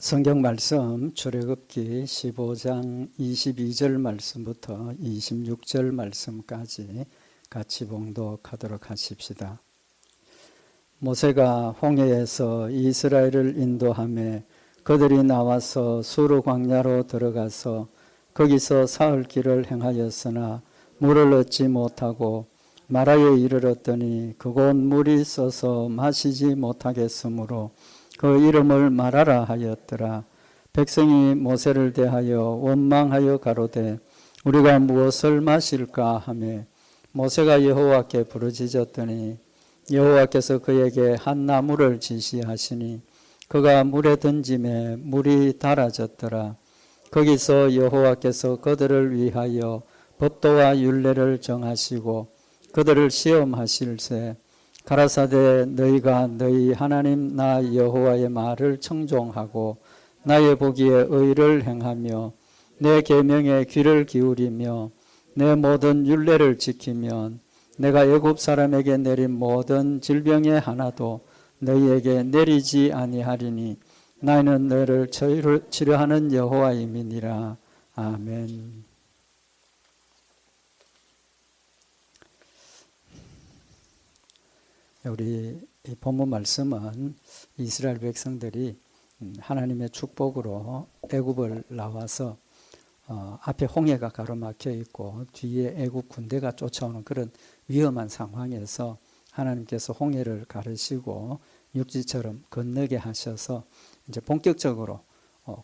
성경 말씀 출애굽기 15장 22절 말씀부터 26절 말씀까지 같이 봉독하도록 하십시다. 모세가 홍해에서 이스라엘을 인도하며 그들이 나와서 수르 광야로 들어가서 거기서 사흘 길을 행하였으나 물을 얻지 못하고 마라에 이르렀더니 그곳 물이 써서 마시지 못하겠으므로 그 이름을 마라라 하였더라. 백성이 모세를 대하여 원망하여 가로되 우리가 무엇을 마실까 하며 모세가 여호와께 부르짖었더니 여호와께서 그에게 한 나무를 지시하시니 그가 물에 던짐에 물이 달아졌더라. 거기서 여호와께서 그들을 위하여 법도와 율례를 정하시고 그들을 시험하실세 가라사대 너희가 너희 하나님 나 여호와의 말을 청종하고 나의 보기에 의를 행하며 내 계명에 귀를 기울이며 내 모든 율례를 지키면 내가 애굽 사람에게 내린 모든 질병의 하나도 너희에게 내리지 아니하리니 나는 너를 치료하는 여호와임이니라. 아멘. 우리 이 본문 말씀은 이스라엘 백성들이 하나님의 축복으로 애굽을 나와서 앞에 홍해가 가로막혀 있고 뒤에 애굽 군대가 쫓아오는 그런 위험한 상황에서 하나님께서 홍해를 가르시고 육지처럼 건너게 하셔서 이제 본격적으로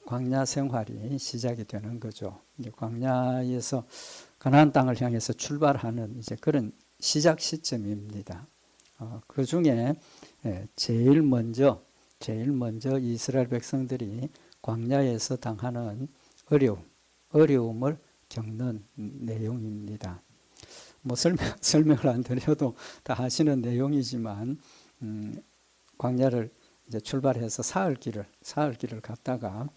광야 생활이 시작이 되는 거죠. 광야에서 가나안 땅을 향해서 출발하는 이제 그런 시작 시점입니다. 그 중에 제일 먼저 이스라엘 백성들이 광야에서 당하는 어려움을 겪는 내용입니다. 뭐 설명을 안 드려도 다 아시는 내용이지만 광야를 이제 출발해서 사흘 길을 갔다가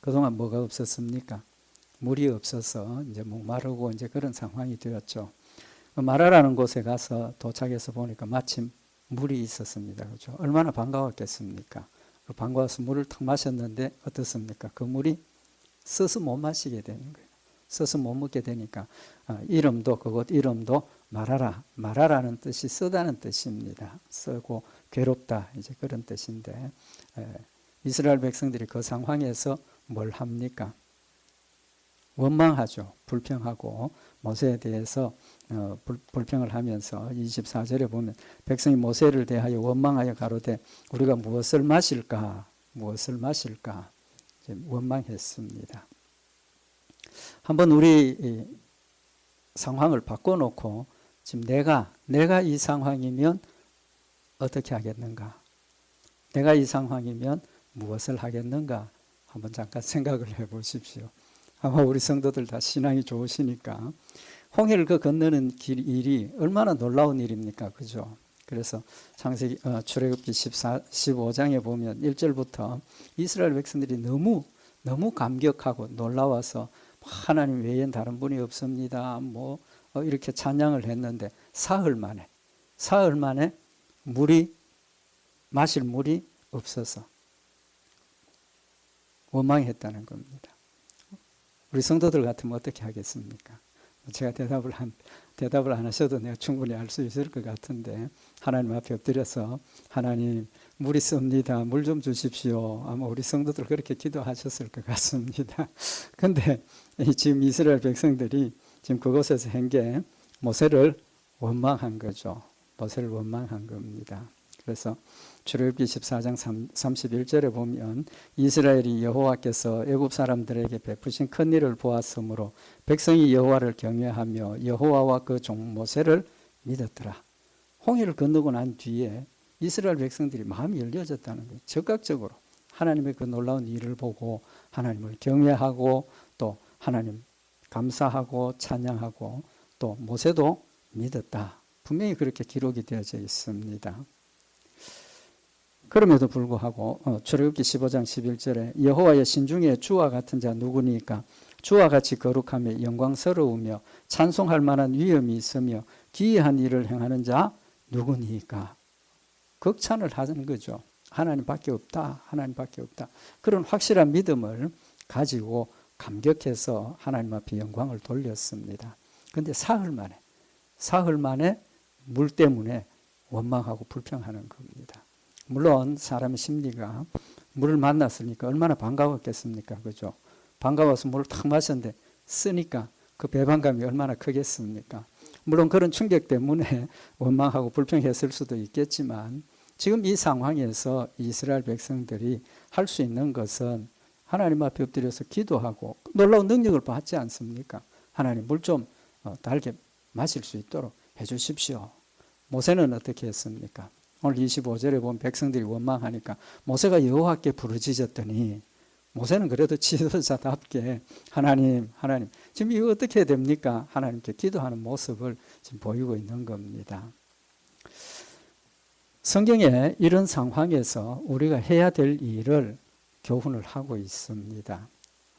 그동안 뭐가 없었습니까? 물이 없어서 이제 목마르고 이제 그런 상황이 되었죠. 마라라는 곳에 가서 도착해서 보니까 마침 물이 있었습니다. 그렇죠? 얼마나 반가웠겠습니까? 반가워서 물을 탁 마셨는데 어떻습니까? 그 물이 써서 못 마시게 되는 거예요. 써서 못 먹게 되니까 그곳 이름도 마라라는 뜻이 쓰다는 뜻입니다. 쓰고 괴롭다 이제 그런 뜻인데 이스라엘 백성들이 그 상황에서 뭘 합니까? 원망하죠. 불평하고 모세에 대해서 불평을 하면서 24절에 보면 백성이 모세를 대하여 원망하여 가로되 우리가 무엇을 마실까 원망했습니다. 한번 우리 상황을 바꿔놓고 지금 내가 이 상황이면 어떻게 하겠는가? 내가 이 상황이면 무엇을 하겠는가? 한번 잠깐 생각을 해보십시오. 아마 우리 성도들 다 신앙이 좋으시니까 홍해를 건너는 일이 얼마나 놀라운 일입니까? 그죠? 그래서 출애굽기 15장에 보면 1절부터 이스라엘 백성들이 너무 감격하고 놀라워서 하나님 외엔 다른 분이 없습니다. 이렇게 찬양을 했는데 사흘 만에 마실 물이 없어서 원망했다는 겁니다. 우리 성도들 같으면 어떻게 하겠습니까? 제가 대답을 안 하셔도 내가 충분히 알 수 있을 것 같은데 하나님 앞에 엎드려서 하나님 물이 씁니다. 물 좀 주십시오. 아마 우리 성도들 그렇게 기도하셨을 것 같습니다. 그런데 지금 이스라엘 백성들이 지금 그곳에서 한 게 모세를 원망한 거죠. 모세를 원망한 겁니다. 그래서 출애굽기 14장 31절에 보면 이스라엘이 여호와께서 애굽 사람들에게 베푸신 큰 일을 보았으므로 백성이 여호와를 경외하며 여호와와 그 종 모세를 믿었더라. 홍해를 건너고 난 뒤에 이스라엘 백성들이 마음이 열려졌다는 거예요. 적극적으로 하나님의 그 놀라운 일을 보고 하나님을 경외하고 또 하나님 감사하고 찬양하고 또 모세도 믿었다. 분명히 그렇게 기록이 되어져 있습니다. 그럼에도 불구하고 출애굽기 15장 11절에 여호와의 신중에 주와 같은 자 누구니까 주와 같이 거룩하며 영광스러우며 찬송할 만한 위엄이 있으며 기이한 일을 행하는 자 누구니까 극찬을 하는 거죠. 하나님밖에 없다. 하나님밖에 없다. 그런 확실한 믿음을 가지고 감격해서 하나님 앞에 영광을 돌렸습니다. 그런데 사흘 만에 물 때문에 원망하고 불평하는 겁니다. 물론 사람의 심리가 물을 만났으니까 얼마나 반가웠겠습니까? 그죠? 반가워서 물을 탁 마셨는데 쓰니까 그 배반감이 얼마나 크겠습니까? 물론 그런 충격 때문에 원망하고 불평했을 수도 있겠지만 지금 이 상황에서 이스라엘 백성들이 할 수 있는 것은 하나님 앞에 엎드려서 기도하고 놀라운 능력을 받지 않습니까? 하나님 물 좀 달게 마실 수 있도록 해 주십시오. 모세는 어떻게 했습니까? 오늘 25절에 보면 백성들이 원망하니까 모세가 여호와께 부르짖었더니 모세는 그래도 지도자답게 하나님 지금 이거 어떻게 해야 됩니까? 하나님께 기도하는 모습을 지금 보이고 있는 겁니다. 성경에 이런 상황에서 우리가 해야 될 일을 교훈을 하고 있습니다.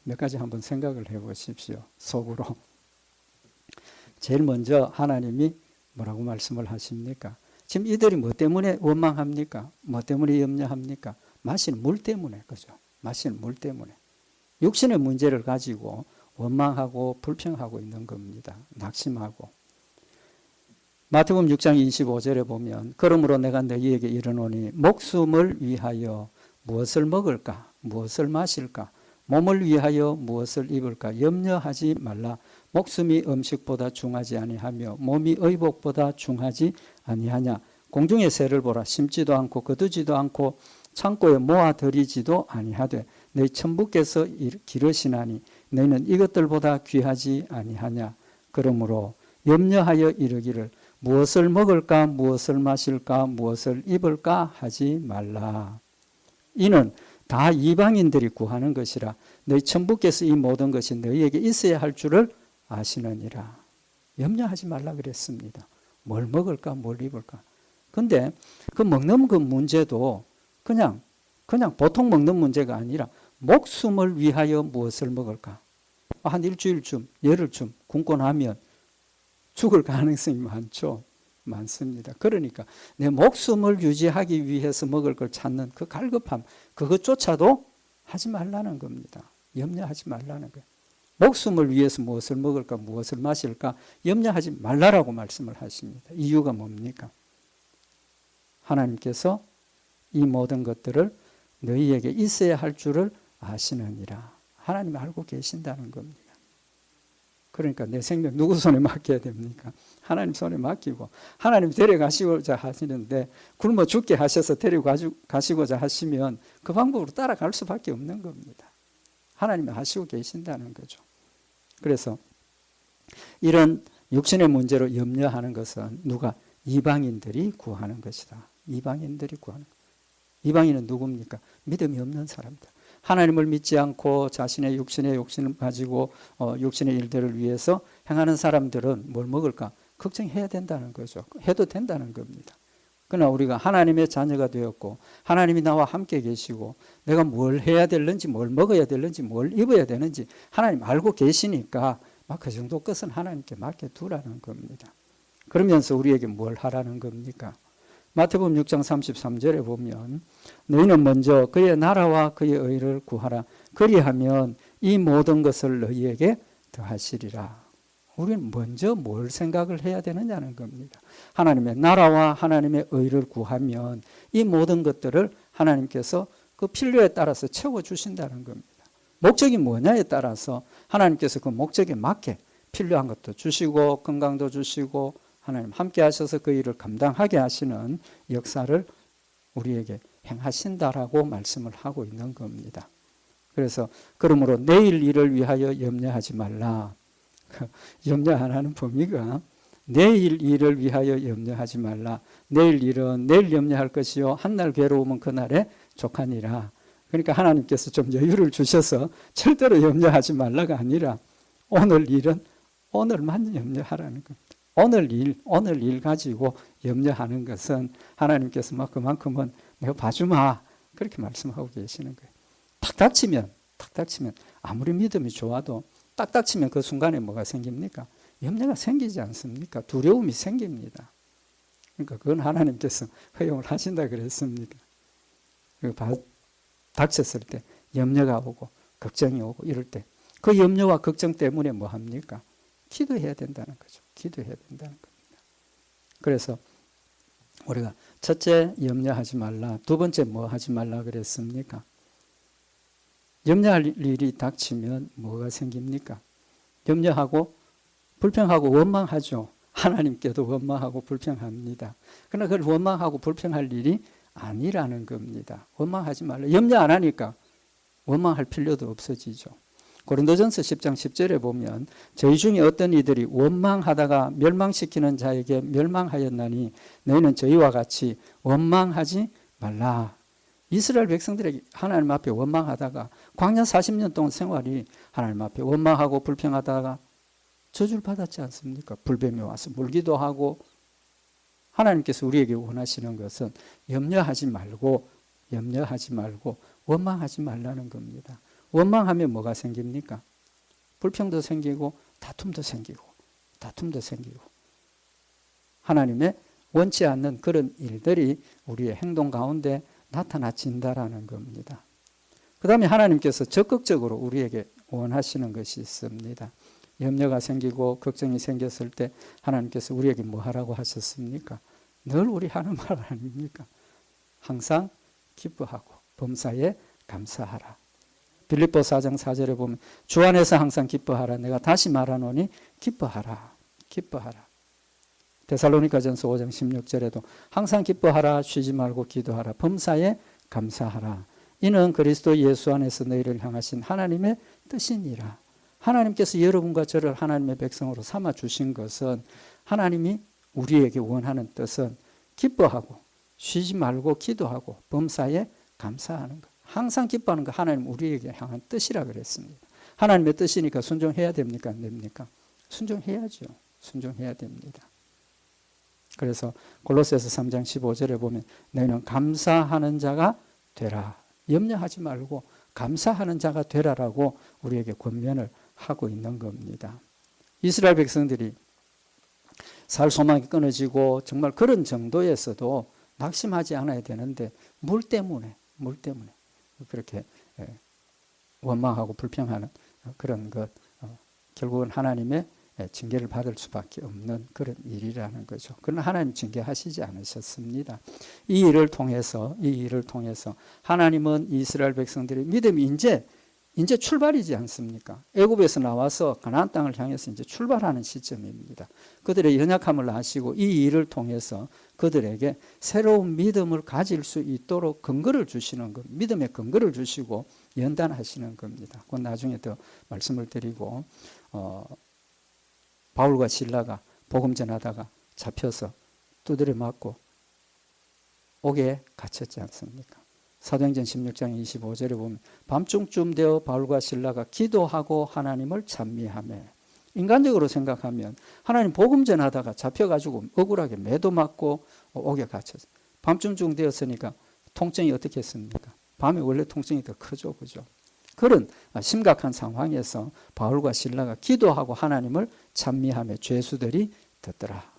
몇 가지 한번 생각을 해보십시오. 속으로. 제일 먼저 하나님이 뭐라고 말씀을 하십니까? 지금 이들이 뭐 때문에 원망합니까? 뭐 때문에 염려합니까? 마시는 물 때문에, 그죠? 마시는 물 때문에. 육신의 문제를 가지고 원망하고 불평하고 있는 겁니다. 낙심하고. 마태복음 6장 25절에 보면 그러므로 내가 너희에게 이르노니 목숨을 위하여 무엇을 먹을까? 무엇을 마실까? 몸을 위하여 무엇을 입을까? 염려하지 말라. 목숨이 음식보다 중하지 아니하며 몸이 의복보다 중하지 아니하냐. 공중의 새를 보라. 심지도 않고 거두지도 않고 창고에 모아들이지도 아니하되 너희 천부께서 기르시나니 너희는 이것들보다 귀하지 아니하냐. 그러므로 염려하여 이르기를 무엇을 먹을까 무엇을 마실까 무엇을 입을까 하지 말라. 이는 다 이방인들이 구하는 것이라 너희 천부께서 이 모든 것이 너희에게 있어야 할 줄을 아시느니라. 염려하지 말라 그랬습니다. 뭘 먹을까 뭘 입을까. 근데 그 먹는 그 문제도 그냥 보통 먹는 문제가 아니라 목숨을 위하여 무엇을 먹을까. 한 일주일쯤 열흘쯤 굶고 나면 죽을 가능성이 많습니다. 그러니까 내 목숨을 유지하기 위해서 먹을 걸 찾는 그 갈급함, 그것조차도 하지 말라는 겁니다. 염려하지 말라는 거예요. 목숨을 위해서 무엇을 먹을까, 무엇을 마실까 염려하지 말라라고 말씀을 하십니다. 이유가 뭡니까? 하나님께서 이 모든 것들을 너희에게 있어야 할 줄을 아시느니라. 하나님이 알고 계신다는 겁니다. 그러니까 내 생명 누구 손에 맡겨야 됩니까? 하나님 손에 맡기고 하나님 데려가시고자 하시는데 굶어 죽게 하셔서 데려가시고자 하시면 그 방법으로 따라갈 수밖에 없는 겁니다. 하나님이 하시고 계신다는 거죠. 그래서 이런 육신의 문제로 염려하는 것은 누가? 이방인들이 구하는 것이다. 이방인들이 구하는 것. 이방인은 누굽니까? 믿음이 없는 사람들. 하나님을 믿지 않고 자신의 육신의 욕심을 가지고 육신의 일들을 위해서 행하는 사람들은 뭘 먹을까? 걱정해야 된다는 거죠. 해도 된다는 겁니다. 그러나 우리가 하나님의 자녀가 되었고 하나님이 나와 함께 계시고 내가 뭘 해야 되는지 뭘 먹어야 되는지 뭘 입어야 되는지 하나님 알고 계시니까 막 그 정도 것은 하나님께 맡겨두라는 겁니다. 그러면서 우리에게 뭘 하라는 겁니까? 마태복음 6장 33절에 보면 너희는 먼저 그의 나라와 그의 의를 구하라. 그리하면 이 모든 것을 너희에게 더하시리라. 우리는 먼저 뭘 생각을 해야 되느냐는 겁니다. 하나님의 나라와 하나님의 의를 구하면 이 모든 것들을 하나님께서 그 필요에 따라서 채워주신다는 겁니다. 목적이 뭐냐에 따라서 하나님께서 그 목적에 맞게 필요한 것도 주시고 건강도 주시고 하나님 함께 하셔서 그 일을 감당하게 하시는 역사를 우리에게 행하신다라고 말씀을 하고 있는 겁니다. 그래서 그러므로 내일 일을 위하여 염려하지 말라. 염려 안 하는 범위가 내일 일을 위하여 염려하지 말라. 내일 일은 내일 염려할 것이요 한날 괴로우면 그날에 족하니라. 그러니까 하나님께서 좀 여유를 주셔서 절대로 염려하지 말라가 아니라 오늘 일은 오늘만 염려하라는 겁니다. 오늘 일 가지고 염려하는 것은 하나님께서 막 그만큼은 내가 봐주마 그렇게 말씀하고 계시는 거예요. 탁 닥치면 아무리 믿음이 좋아도 딱 닥치면 그 순간에 뭐가 생깁니까? 염려가 생기지 않습니까? 두려움이 생깁니다. 그러니까 그건 하나님께서 허용을 하신다 그랬습니까? 닥쳤을 때 염려가 오고 걱정이 오고 이럴 때 그 염려와 걱정 때문에 뭐 합니까? 기도해야 된다는 거죠. 기도해야 된다는 겁니다. 그래서 우리가 첫째 염려하지 말라. 두 번째 뭐 하지 말라 그랬습니까? 염려할 일이 닥치면 뭐가 생깁니까? 염려하고 불평하고 원망하죠. 하나님께도 원망하고 불평합니다. 그러나 그걸 원망하고 불평할 일이 아니라는 겁니다. 원망하지 말라. 염려 안 하니까 원망할 필요도 없어지죠. 고린도전서 10장 10절에 보면 저희 중에 어떤 이들이 원망하다가 멸망시키는 자에게 멸망하였나니 너희는 저희와 같이 원망하지 말라. 이스라엘 백성들에게 하나님 앞에 원망하다가 광야 40년 동안 생활이 하나님 앞에 원망하고 불평하다가 저주를 받았지 않습니까? 불뱀이 와서 물기도 하고. 하나님께서 우리에게 원하시는 것은 염려하지 말고 원망하지 말라는 겁니다. 원망하면 뭐가 생깁니까? 불평도 생기고 다툼도 생기고 하나님의 원치 않는 그런 일들이 우리의 행동 가운데 나타나진다라는 겁니다. 그 다음에 하나님께서 적극적으로 우리에게 원하시는 것이 있습니다. 염려가 생기고 걱정이 생겼을 때 하나님께서 우리에게 뭐 하라고 하셨습니까? 늘 우리 하는 말 아닙니까? 항상 기뻐하고 범사에 감사하라. 빌립보 4장 4절에 보면 주 안에서 항상 기뻐하라. 내가 다시 말하노니 기뻐하라. 데살로니가전서 5장 16절에도 항상 기뻐하라. 쉬지 말고 기도하라. 범사에 감사하라. 이는 그리스도 예수 안에서 너희를 향하신 하나님의 뜻이니라. 하나님께서 여러분과 저를 하나님의 백성으로 삼아 주신 것은 하나님이 우리에게 원하는 뜻은 기뻐하고 쉬지 말고 기도하고 범사에 감사하는 것. 항상 기뻐하는 것, 하나님 우리에게 향한 뜻이라 그랬습니다. 하나님의 뜻이니까 순종해야 됩니까? 안 됩니까? 순종해야죠. 순종해야 됩니다. 그래서 골로새서 3장 15절에 보면 너희는 감사하는 자가 되라. 염려하지 말고 감사하는 자가 되라라고 우리에게 권면을 하고 있는 겁니다. 이스라엘 백성들이 살 소망이 끊어지고 정말 그런 정도에서도 낙심하지 않아야 되는데 물 때문에 그렇게 원망하고 불평하는 그런 것, 결국은 하나님의 징계를 받을 수밖에 없는 그런 일이라는 거죠. 그러나 하나님 징계하시지 않으셨습니다. 이 일을 통해서 하나님은 이스라엘 백성들의 믿음이 이제 출발이지 않습니까? 애굽에서 나와서 가나안 땅을 향해서 이제 출발하는 시점입니다. 그들의 연약함을 아시고 이 일을 통해서 그들에게 새로운 믿음을 가질 수 있도록 근거를 주시는 것, 믿음의 근거를 주시고 연단하시는 겁니다. 그건 나중에 더 말씀을 드리고, 바울과 실라가 복음 전하다가 잡혀서 두드려 맞고 옥에 갇혔지 않습니까? 사도행전 16장 25절에 보면 밤중쯤 되어 바울과 실라가 기도하고 하나님을 찬미하며, 인간적으로 생각하면 하나님 복음 전하다가 잡혀가지고 억울하게 매도 맞고 옥에 갇혔어요. 밤중쯤 되었으니까 통증이 어떻게 했습니까? 밤에 원래 통증이 더 크죠, 그죠? 그런 심각한 상황에서 바울과 실라가 기도하고 하나님을 찬미하며 죄수들이 듣더라.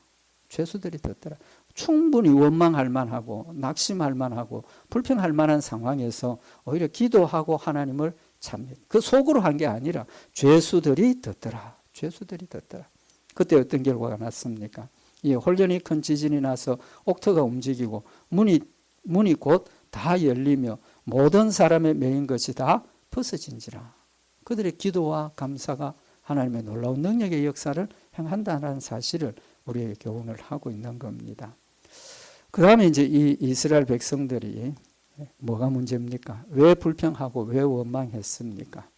충분히 원망할 만하고 낙심할 만하고 불평할 만한 상황에서 오히려 기도하고 하나님을 찬미. 그 속으로 한 게 아니라 죄수들이 듣더라. 그때 어떤 결과가 났습니까? 홀연히 큰 지진이 나서 옥터가 움직이고 문이 곧 다 열리며 모든 사람의 매인 것이 다 벗어진지라. 그들의 기도와 감사가 하나님의 놀라운 능력의 역사를 행한다는 사실을 우리에게 교훈을 하고 있는 겁니다. 그 다음에 이제 이 이스라엘 백성들이 뭐가 문제입니까? 왜 불평하고 왜 원망했습니까?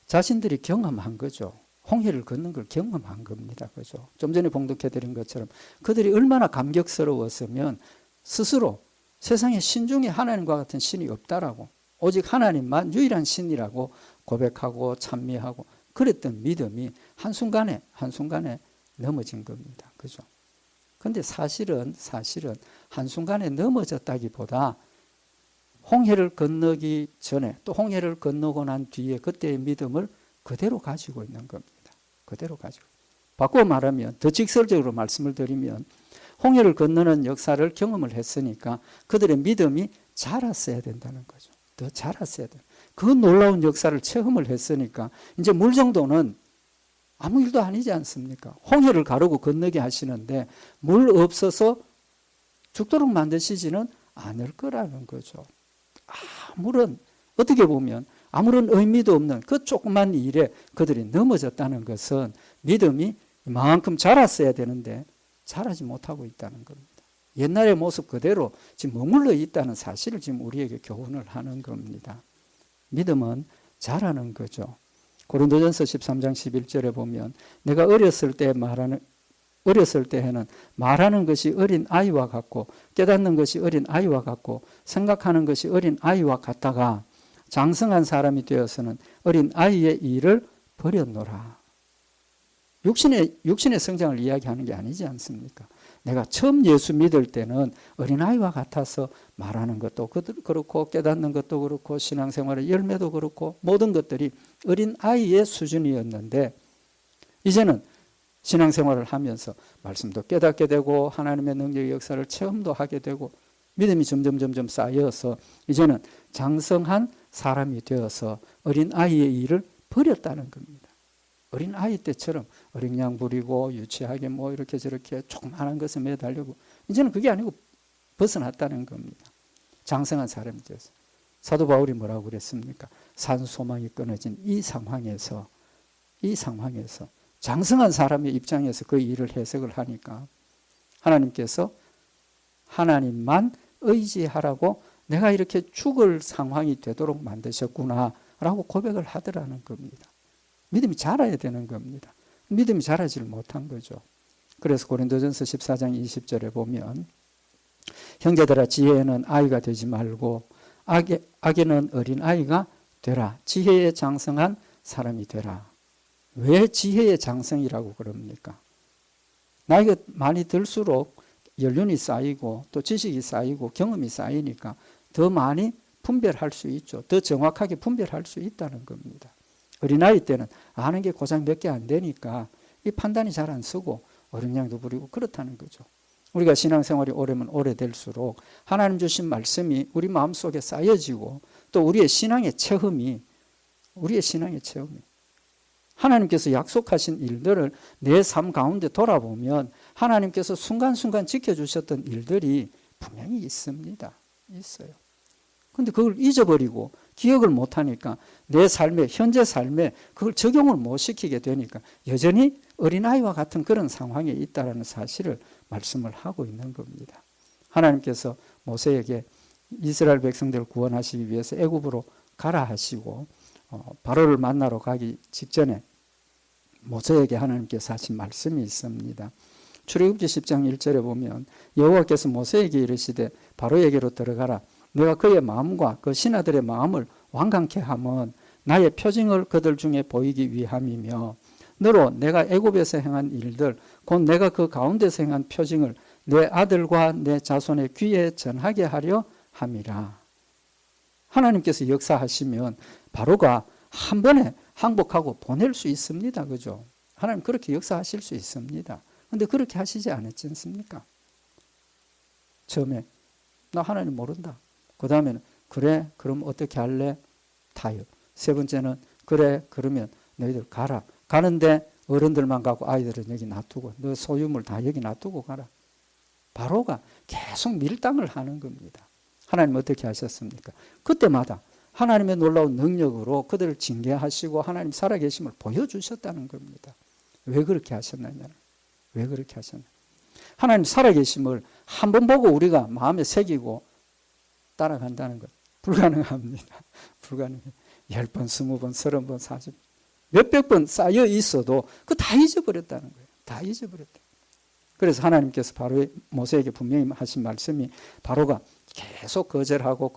자신들이 경험한 거죠. 홍해를 걷는 걸 경험한 겁니다. 그죠? 좀 전에 봉독해드린 것처럼 그들이 얼마나 감격스러웠으면 스스로 세상에 신 중에 하나님과 같은 신이 없다라고, 오직 하나님만 유일한 신이라고 고백하고 찬미하고 그랬던 믿음이 한순간에 넘어진 겁니다. 그죠? 근데 사실은 한순간에 넘어졌다기보다 홍해를 건너기 전에 또 홍해를 건너고 난 뒤에 그때의 믿음을 그대로 가지고 있는 겁니다. 바꿔 말하면, 더 직설적으로 말씀을 드리면, 홍해를 건너는 역사를 경험을 했으니까 그들의 믿음이 자랐어야 된다는 거죠. 더 자랐어야 돼. 그 놀라운 역사를 체험을 했으니까 이제 물 정도는 아무 일도 아니지 않습니까? 홍해를 가르고 건너게 하시는데 물 없어서 죽도록 만드시지는 않을 거라는 거죠. 아무런 어떻게 보면 아무런 의미도 없는 그 조그만 일에 그들이 넘어졌다는 것은 믿음이 이만큼 자랐어야 되는데 자라지 못하고 있다는 겁니다. 옛날의 모습 그대로 지금 머물러 있다는 사실을 지금 우리에게 교훈을 하는 겁니다. 믿음은 자라는 거죠. 고린도전서 13장 11절에 보면 내가 어렸을 때에는 말하는 것이 어린 아이와 같고 깨닫는 것이 어린 아이와 같고 생각하는 것이 어린 아이와 같다가 장성한 사람이 되어서는 어린 아이의 일을 버렸노라. 육신의 성장을 이야기하는 게 아니지 않습니까? 내가 처음 예수 믿을 때는 어린아이와 같아서 말하는 것도 그렇고 깨닫는 것도 그렇고 신앙생활의 열매도 그렇고 모든 것들이 어린아이의 수준이었는데 이제는 신앙생활을 하면서 말씀도 깨닫게 되고 하나님의 능력의 역사를 체험도 하게 되고 믿음이 점점 쌓여서 이제는 장성한 사람이 되어서 어린아이의 일을 버렸다는 겁니다. 어린아이 때처럼 어린양 부리고 유치하게 뭐 이렇게 저렇게 조그마한 것에 매달리고 이제는 그게 아니고 벗어났다는 겁니다. 장성한 사람이 되어서. 사도 바울이 뭐라고 그랬습니까? 산소망이 끊어진 이 상황에서 장성한 사람의 입장에서 그 일을 해석을 하니까 하나님께서 하나님만 의지하라고 내가 이렇게 죽을 상황이 되도록 만드셨구나 라고 고백을 하더라는 겁니다. 믿음이 자라야 되는 겁니다. 믿음이 자라지를 못한 거죠. 그래서 고린도전서 14장 20절에 보면 형제들아 지혜에는 아이가 되지 말고 악에는 어린아이가 되라. 지혜에 장성한 사람이 되라. 왜 지혜의 장성이라고 그럽니까? 나이가 많이 들수록 연륜이 쌓이고 또 지식이 쌓이고 경험이 쌓이니까 더 많이 분별할 수 있죠. 더 정확하게 분별할 수 있다는 겁니다. 어린아이 때는 아는 게 고작 몇 개 안 되니까 이 판단이 잘 안 서고 어린양도 부리고 그렇다는 거죠. 우리가 신앙생활이 오래면 오래될수록 하나님 주신 말씀이 우리 마음속에 쌓여지고 또 우리의 신앙의 체험이 하나님께서 약속하신 일들을 내 삶 가운데 돌아보면 하나님께서 순간순간 지켜주셨던 일들이 분명히 있습니다. 있어요. 근데 그걸 잊어버리고 기억을 못하니까 내 삶에 현재 삶에 그걸 적용을 못 시키게 되니까 여전히 어린아이와 같은 그런 상황에 있다는 사실을 말씀을 하고 있는 겁니다. 하나님께서 모세에게 이스라엘 백성들을 구원하시기 위해서 애굽으로 가라 하시고 바로를 만나러 가기 직전에 모세에게 하나님께서 하신 말씀이 있습니다. 출애굽기 10장 1절에 보면 여호와께서 모세에게 이르시되 바로에게로 들어가라. 내가 그의 마음과 그 신하들의 마음을 완강케 하면 나의 표징을 그들 중에 보이기 위함이며 너로 내가 애굽에서 행한 일들 곧 내가 그 가운데서 행한 표징을 내 아들과 내 자손의 귀에 전하게 하려 함이라. 하나님께서 역사하시면 바로가 한 번에 항복하고 보낼 수 있습니다. 그죠? 하나님 그렇게 역사하실 수 있습니다. 그런데 그렇게 하시지 않았지 않습니까? 처음에 나 하나님 모른다. 그 다음에는 그래 그럼 어떻게 할래? 타협. 세 번째는 그래 그러면 너희들 가라. 가는데 어른들만 가고 아이들은 여기 놔두고 너 소유물 다 여기 놔두고 가라. 바로가 계속 밀당을 하는 겁니다. 하나님 어떻게 하셨습니까? 그때마다 하나님의 놀라운 능력으로 그들을 징계하시고 하나님 살아계심을 보여주셨다는 겁니다. 왜 그렇게 하셨느냐? 왜 그렇게 하셨느냐? 하나님 살아계심을 한 번 보고 우리가 마음에 새기고 따라간다는 것 불가능합니다. 불가능해요. 10번, 20번, 30번, 40번 몇백 번 쌓여 있어도 그거 다 잊어버렸다는 거예요. 다 잊어버렸다. 그래서 하나님께서 바로 모세에게 분명히 하신 말씀이 바로가 계속 거절하고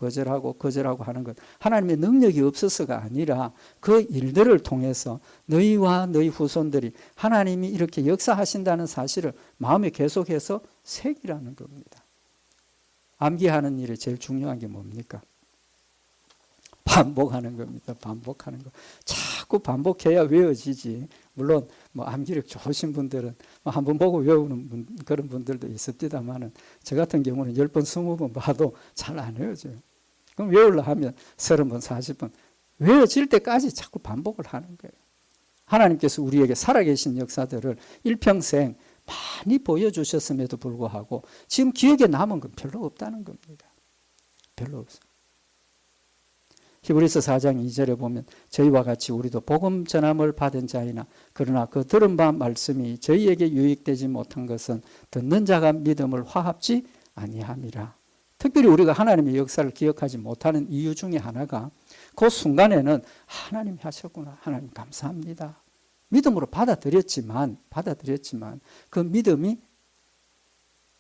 하는 것 하나님의 능력이 없어서가 아니라 그 일들을 통해서 너희와 너희 후손들이 하나님이 이렇게 역사하신다는 사실을 마음에 계속해서 새기라는 겁니다. 암기하는 일에 제일 중요한 게 뭡니까? 반복하는 겁니다. 반복하는 거. 자꾸 반복해야 외워지지. 물론 뭐 암기력 좋으신 분들은 한번 보고 외우는 그런 분들도 있습니다만은 저 같은 경우는 10번, 20번 봐도 잘 안 외워져요. 그럼 외우려 하면 30번, 40번 외워질 때까지 자꾸 반복을 하는 거예요. 하나님께서 우리에게 살아계신 역사들을 일평생 많이 보여주셨음에도 불구하고 지금 기억에 남은 건 별로 없다는 겁니다. 별로 없어요. 히브리서 4장 2절에 보면 저희와 같이 우리도 복음 전함을 받은 자이나 그러나 그 들은 바 말씀이 저희에게 유익되지 못한 것은 듣는 자가 믿음을 화합지 아니함이라. 특별히 우리가 하나님의 역사를 기억하지 못하는 이유 중에 하나가 그 순간에는 하나님이 하셨구나, 하나님 감사합니다, 믿음으로 받아들였지만 그 믿음이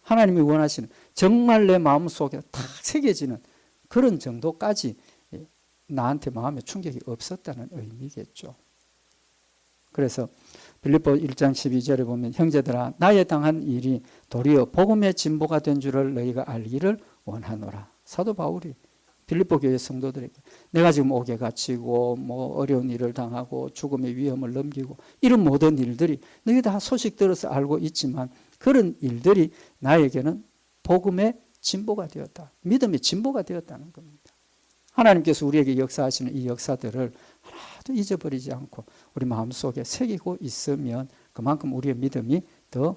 하나님이 원하시는 정말 내 마음속에 탁 새겨지는 그런 정도까지 나한테 마음에 충격이 없었다는 의미겠죠. 그래서 빌립보 1장 12절에 보면 형제들아 나에 당한 일이 도리어 복음의 진보가 된 줄을 너희가 알기를 원하노라. 사도 바울이 빌립보 교회 성도들에게 내가 지금 옥에 갇히고 뭐 어려운 일을 당하고 죽음의 위험을 넘기고 이런 모든 일들이 너희 다 소식 들어서 알고 있지만 그런 일들이 나에게는 복음의 진보가 되었다. 믿음의 진보가 되었다는 겁니다. 하나님께서 우리에게 역사하시는 이 역사들을 하나도 잊어버리지 않고 우리 마음속에 새기고 있으면 그만큼 우리의 믿음이 더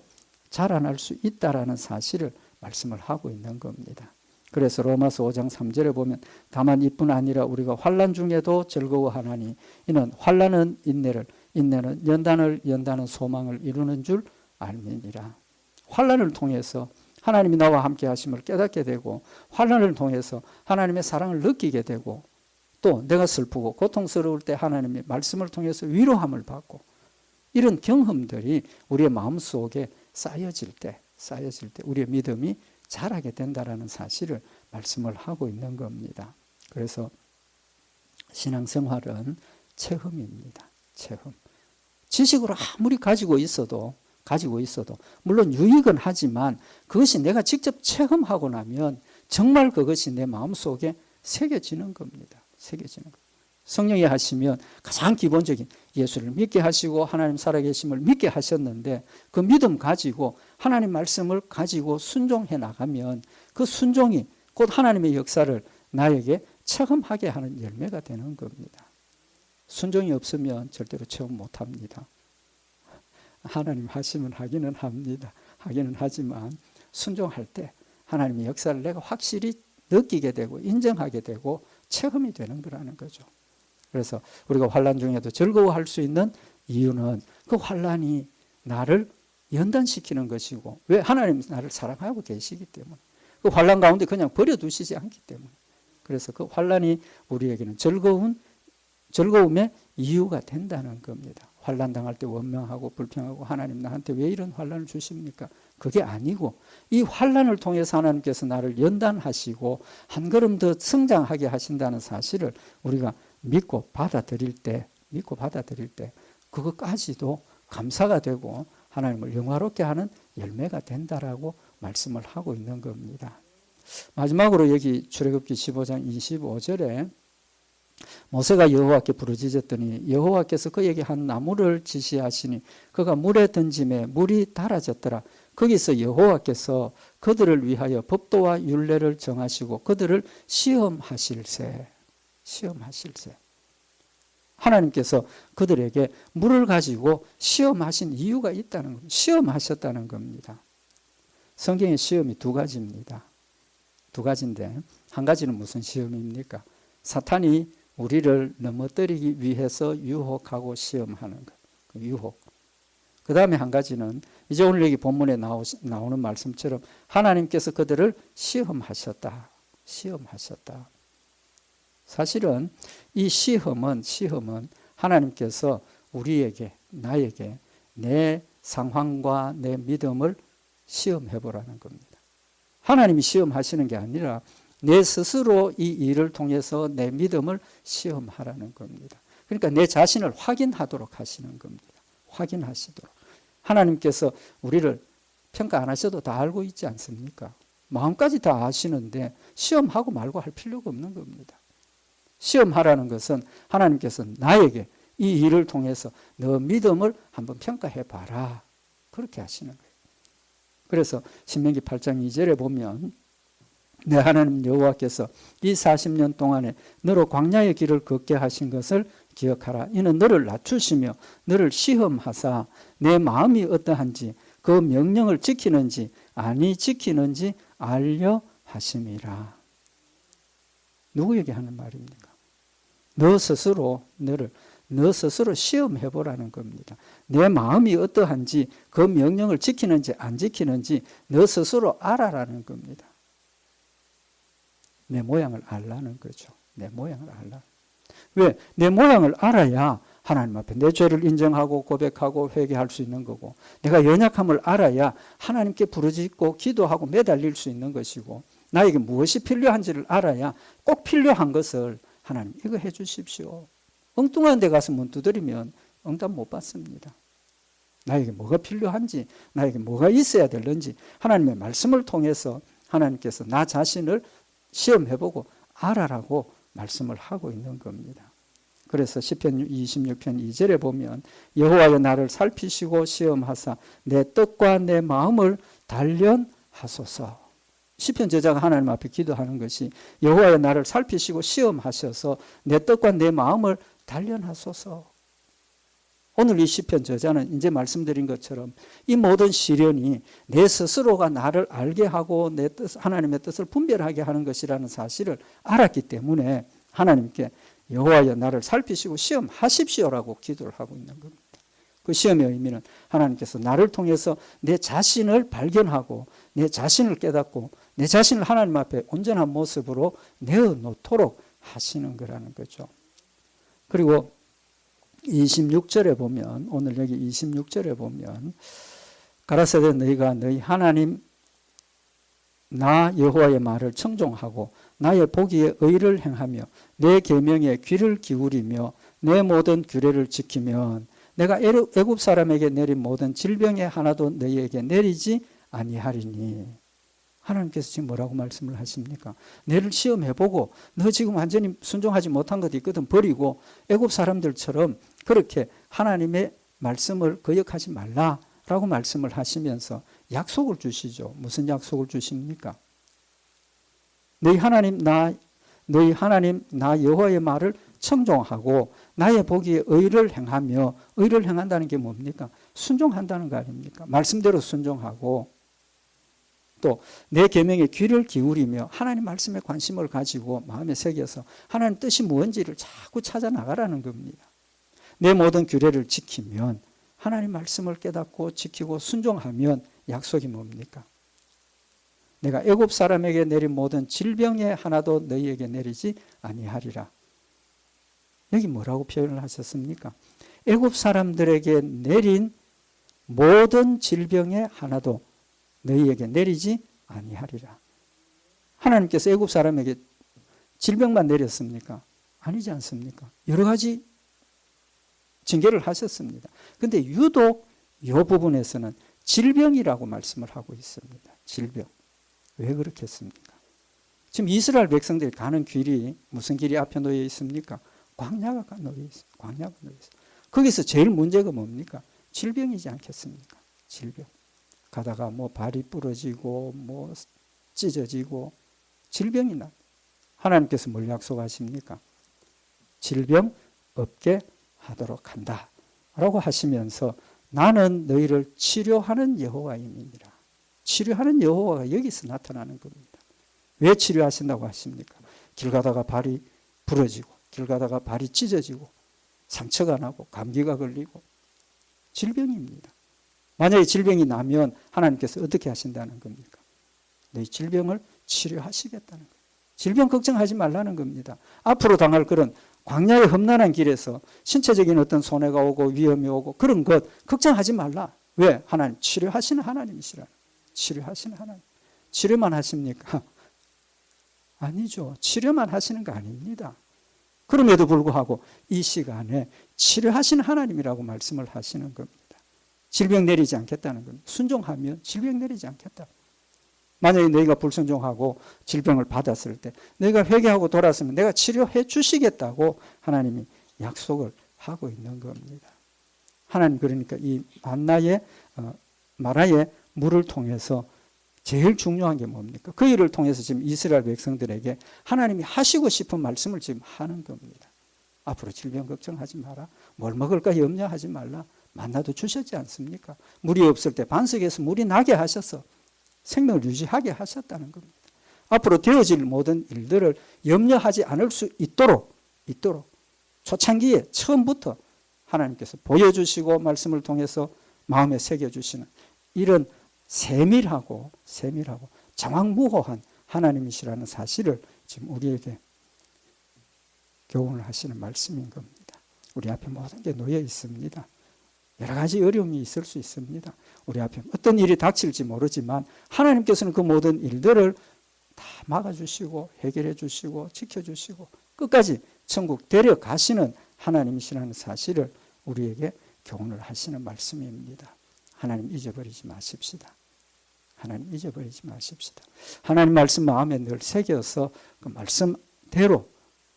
자라날 수 있다라는 사실을 말씀을 하고 있는 겁니다. 그래서 로마서 5장 3절에 보면 다만 이뿐 아니라 우리가 환난 중에도 즐거워하나니 이는 환난은 인내를, 인내는 연단은 소망을 이루는 줄 알미니라. 환난을 통해서 하나님이 나와 함께 하심을 깨닫게 되고 환난을 통해서 하나님의 사랑을 느끼게 되고 또 내가 슬프고 고통스러울 때 하나님의 말씀을 통해서 위로함을 받고 이런 경험들이 우리의 마음속에 쌓여질 때 우리의 믿음이 자라게 된다라는 사실을 말씀을 하고 있는 겁니다. 그래서 신앙생활은 체험입니다. 체험. 지식으로 아무리 가지고 있어도 물론 유익은 하지만 그것이 내가 직접 체험하고 나면 정말 그것이 내 마음속에 새겨지는 겁니다. 새겨지는 것. 성령이 하시면 가장 기본적인 예수를 믿게 하시고 하나님 살아계심을 믿게 하셨는데 그 믿음 가지고 하나님 말씀을 가지고 순종해 나가면 그 순종이 곧 하나님의 역사를 나에게 체험하게 하는 열매가 되는 겁니다. 순종이 없으면 절대로 체험 못합니다. 하나님 하시면 하기는 합니다. 하기는 하지만 순종할 때 하나님의 역사를 내가 확실히 느끼게 되고 인정하게 되고 체험이 되는 거라는 거죠. 그래서 우리가 환난 중에도 즐거워할 수 있는 이유는 그 환난이 나를 연단시키는 것이고 왜 하나님 나를 사랑하고 계시기 때문에 그 환난 가운데 그냥 버려두시지 않기 때문에 그래서 그 환난이 우리에게는 즐거움의 이유가 된다는 겁니다. 환난 당할 때 원망하고 불평하고 하나님 나한테 왜 이런 환난을 주십니까? 그게 아니고 이 환난을 통해서 하나님께서 나를 연단하시고 한 걸음 더 성장하게 하신다는 사실을 우리가 믿고 받아들일 때 그것까지도 감사가 되고 하나님을 영화롭게 하는 열매가 된다라고 말씀을 하고 있는 겁니다. 마지막으로 여기 출애굽기 15장 25절에 모세가 여호와께 부르짖었더니 여호와께서 그에게 한 나무를 지시하시니 그가 물에 던짐에 물이 달아졌더라. 거기서 여호와께서 그들을 위하여 법도와 율례를 정하시고 그들을 시험하실세. 하나님께서 그들에게 물을 가지고 시험하신 이유가 있다는 겁니다. 시험하셨다는 겁니다. 성경의 시험이 두 가지입니다. 두 가지인데 한 가지는 무슨 시험입니까? 사탄이 우리를 넘어뜨리기 위해서 유혹하고 시험하는 것. 유혹. 그 다음에 한 가지는 이제 오늘 여기 본문에 나오는 말씀처럼 하나님께서 그들을 시험하셨다. 사실은 이 시험은 하나님께서 우리에게, 나에게 내 상황과 내 믿음을 시험해 보라는 겁니다. 하나님이 시험하시는 게 아니라 내 스스로 이 일을 통해서 내 믿음을 시험하라는 겁니다. 그러니까 내 자신을 확인하도록 하시는 겁니다. 확인하시도록. 하나님께서 우리를 평가 안 하셔도 다 알고 있지 않습니까? 마음까지 다 아시는데 시험하고 말고 할 필요가 없는 겁니다. 시험하라는 것은 하나님께서 나에게 이 일을 통해서 너 믿음을 한번 평가해 봐라. 그렇게 하시는 거예요. 그래서 신명기 8장 2절에 보면 내 하나님 여호와께서 이 40년 동안에 너로 광야의 길을 걷게 하신 것을 기억하라. 이는 너를 낮추시며 너를 시험하사 내 마음이 어떠한지 그 명령을 지키는지 아니 지키는지 알려 하심이라. 누구에게 하는 말입니까? 너 스스로 시험해 보라는 겁니다. 내 마음이 어떠한지 그 명령을 지키는지 안 지키는지 너 스스로 알아라는 겁니다. 내 모양을 알라는 거죠. 내 모양을 알라. 왜? 내 모양을 알아야 하나님 앞에 내 죄를 인정하고 고백하고 회개할 수 있는 거고, 내가 연약함을 알아야 하나님께 부르짖고 기도하고 매달릴 수 있는 것이고, 나에게 무엇이 필요한지를 알아야 꼭 필요한 것을 하나님 이거 해 주십시오. 엉뚱한 데 가서 문 두드리면 응답 못 받습니다. 나에게 뭐가 필요한지, 나에게 뭐가 있어야 되는지 하나님의 말씀을 통해서 하나님께서 나 자신을 시험해보고 알아라고 말씀을 하고 있는 겁니다. 그래서 시편 26편 2절에 보면 여호와여 나를 살피시고 시험하사 내 뜻과 내 마음을 단련하소서. 시편 저자가 하나님 앞에 기도하는 것이 여호와여 나를 살피시고 시험하셔서 내 뜻과 내 마음을 단련하소서. 오늘 이 시편 저자는 이제 말씀드린 것처럼 이 모든 시련이 내 스스로가 나를 알게 하고 내 뜻, 하나님의 뜻을 분별하게 하는 것이라는 사실을 알았기 때문에 하나님께 여호와여 나를 살피시고 시험하십시오라고 기도를 하고 있는 겁니다. 그 시험의 의미는 하나님께서 나를 통해서 내 자신을 발견하고 내 자신을 깨닫고 내 자신을 하나님 앞에 온전한 모습으로 내어놓도록 하시는 거라는 거죠. 그리고 26절에 보면, 오늘 여기 26절에 보면 가라사대 너희가 너희 하나님 나 여호와의 말을 청종하고 나의 보기에 의를 행하며 내 계명에 귀를 기울이며 내 모든 규례를 지키면 내가 애굽 사람에게 내린 모든 질병의 하나도 너희에게 내리지 아니하리니. 하나님께서 지금 뭐라고 말씀을 하십니까? 너를 시험해보고 너 지금 완전히 순종하지 못한 것도 있거든 버리고 애굽 사람들처럼 그렇게 하나님의 말씀을 거역하지 말라라고 말씀을 하시면서 약속을 주시죠. 무슨 약속을 주십니까? 너희 하나님 나 여호와의 말을 청종하고 나의 보기에 의를 행하며, 의를 행한다는 게 뭡니까? 순종한다는 거 아닙니까? 말씀대로 순종하고 또 내 계명에 귀를 기울이며 하나님 말씀에 관심을 가지고 마음에 새겨서 하나님 뜻이 뭔지를 자꾸 찾아 나가라는 겁니다. 내 모든 규례를 지키면, 하나님 말씀을 깨닫고 지키고 순종하면 약속이 뭡니까? 내가 애굽 사람에게 내린 모든 질병의 하나도 너희에게 내리지 아니하리라. 여기 뭐라고 표현을 하셨습니까? 애굽 사람들에게 내린 모든 질병의 하나도 너희에게 내리지 아니하리라. 하나님께서 애굽 사람에게 질병만 내렸습니까? 아니지 않습니까? 여러 가지 징계를 하셨습니다. 근데 유독 이 부분에서는 질병이라고 말씀을 하고 있습니다. 질병. 왜 그렇겠습니까? 지금 이스라엘 백성들이 가는 길이 무슨 길이 앞에 놓여 있습니까? 광야가 놓여 있습니다. 광야가 놓여 있습니다. 거기서 제일 문제가 뭡니까? 질병이지 않겠습니까? 질병. 가다가 뭐 발이 부러지고 뭐 찢어지고 질병이 나. 하나님께서 뭘 약속하십니까? 질병 없게 하도록 한다 라고 하시면서 나는 너희를 치료하는 여호와임이니라. 치료하는 여호와가 여기서 나타나는 겁니다. 왜 치료하신다고 하십니까? 길 가다가 발이 부러지고 길 가다가 발이 찢어지고 상처가 나고 감기가 걸리고 질병입니다. 만약에 질병이 나면 하나님께서 어떻게 하신다는 겁니까? 너희 질병을 치료하시겠다는 거예요. 질병 걱정하지 말라는 겁니다. 앞으로 당할 그런 광야의 험난한 길에서 신체적인 어떤 손해가 오고 위험이 오고 그런 것 걱정하지 말라. 왜? 하나님 치료하시는 하나님이시라. 치료하시는 하나님. 치료만 하십니까? 아니죠. 치료만 하시는 거 아닙니다. 그럼에도 불구하고 이 시간에 치료하시는 하나님이라고 말씀을 하시는 겁니다. 질병 내리지 않겠다는 겁니다. 순종하면 질병 내리지 않겠다. 만약에 너희가 불순종하고 질병을 받았을 때 너희가 회개하고 돌아서면 내가 치료해 주시겠다고 하나님이 약속을 하고 있는 겁니다. 하나님 그러니까 이 마라의 물을 통해서 제일 중요한 게 뭡니까? 그 일을 통해서 지금 이스라엘 백성들에게 하나님이 하시고 싶은 말씀을 지금 하는 겁니다. 앞으로 질병 걱정하지 마라. 뭘 먹을까 염려하지 말라. 만나도 주셨지 않습니까? 물이 없을 때 반석에서 물이 나게 하셔서 생명을 유지하게 하셨다는 겁니다. 앞으로 되어질 모든 일들을 염려하지 않을 수 있도록 초창기에 처음부터 하나님께서 보여주시고 말씀을 통해서 마음에 새겨주시는 이런 세밀하고 정확무호한 하나님이시라는 사실을 지금 우리에게 교훈을 하시는 말씀인 겁니다. 우리 앞에 모든 게 놓여 있습니다. 여러 가지 어려움이 있을 수 있습니다. 우리 앞에 어떤 일이 닥칠지 모르지만 하나님께서는 그 모든 일들을 다 막아주시고 해결해 주시고 지켜주시고 끝까지 천국 데려가시는 하나님이시라는 사실을 우리에게 교훈을 하시는 말씀입니다. 하나님 잊어버리지 마십시다. 하나님 잊어버리지 마십시다. 하나님 말씀 마음에 늘 새겨서 그 말씀대로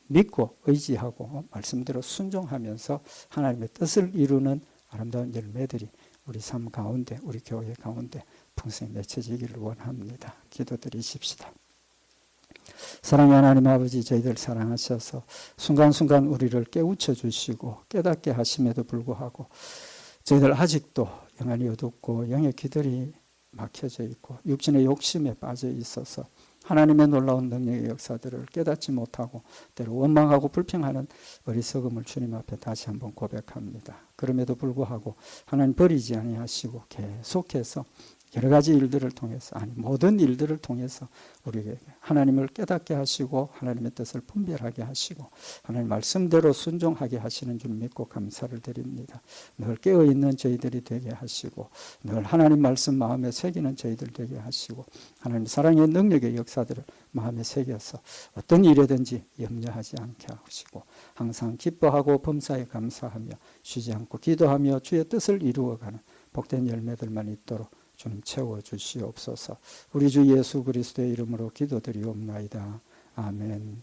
믿고 의지하고 말씀대로 순종하면서 하나님의 뜻을 이루는 아름다운 열매들이 우리 삶 가운데, 우리 교회 가운데 평생 맺혀지기를 원합니다. 기도드리십시다. 사랑의 하나님 아버지, 저희들 사랑하셔서 순간순간 우리를 깨우쳐 주시고 깨닫게 하심에도 불구하고 저희들 아직도 영안이 어둡고 영의 귀들이 막혀져 있고 육신의 욕심에 빠져 있어서 하나님의 놀라운 능력의 역사들을 깨닫지 못하고 때로 원망하고 불평하는 어리석음을 주님 앞에 다시 한번 고백합니다. 그럼에도 불구하고 하나님 버리지 아니하시고 계속해서 여러 가지 일들을 통해서 모든 일들을 통해서 우리에게 하나님을 깨닫게 하시고 하나님의 뜻을 분별하게 하시고 하나님 말씀대로 순종하게 하시는 줄 믿고 감사를 드립니다. 늘 깨어있는 저희들이 되게 하시고 늘 하나님 말씀 마음에 새기는 저희들 되게 하시고 하나님 사랑의 능력의 역사들을 마음에 새겨서 어떤 일이든지 염려하지 않게 하시고 항상 기뻐하고 범사에 감사하며 쉬지 않고 기도하며 주의 뜻을 이루어가는 복된 열매들만 있도록 주님 채워주시옵소서. 우리 주 예수 그리스도의 이름으로 기도드리옵나이다. 아멘.